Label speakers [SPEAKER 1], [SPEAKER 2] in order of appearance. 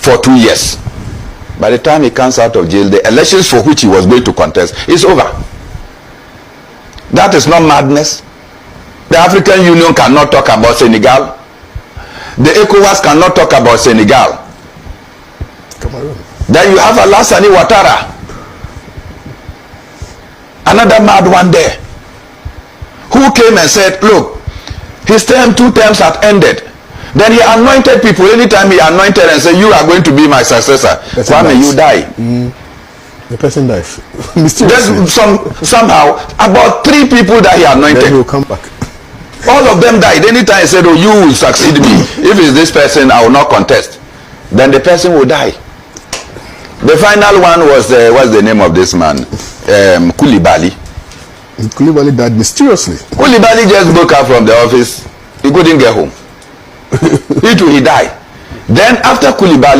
[SPEAKER 1] for 2 years. By the time he comes out of jail, the elections for which he was going to contest is over. That is not madness. The African Union cannot talk about Senegal. The ECOWAS cannot talk about Senegal. Then you have Alassane Ouattara, another mad one there, who came and said, look, his term, 2 terms had ended. Then he anointed people. Anytime he anointed and said, you are going to be my successor, Kwame, you die.
[SPEAKER 2] The person dies.
[SPEAKER 1] Somehow, about 3 people that he anointed.
[SPEAKER 2] Then he will come back.
[SPEAKER 1] All of them died. Anytime he said, oh, you will succeed me. If it's this person, I will not contest. Then the person will die. The final one was, what's the name of this man? Koulibaly.
[SPEAKER 2] Koulibaly died mysteriously.
[SPEAKER 1] Koulibaly just broke out from the office. He couldn't get home. He died. Then after Koulibaly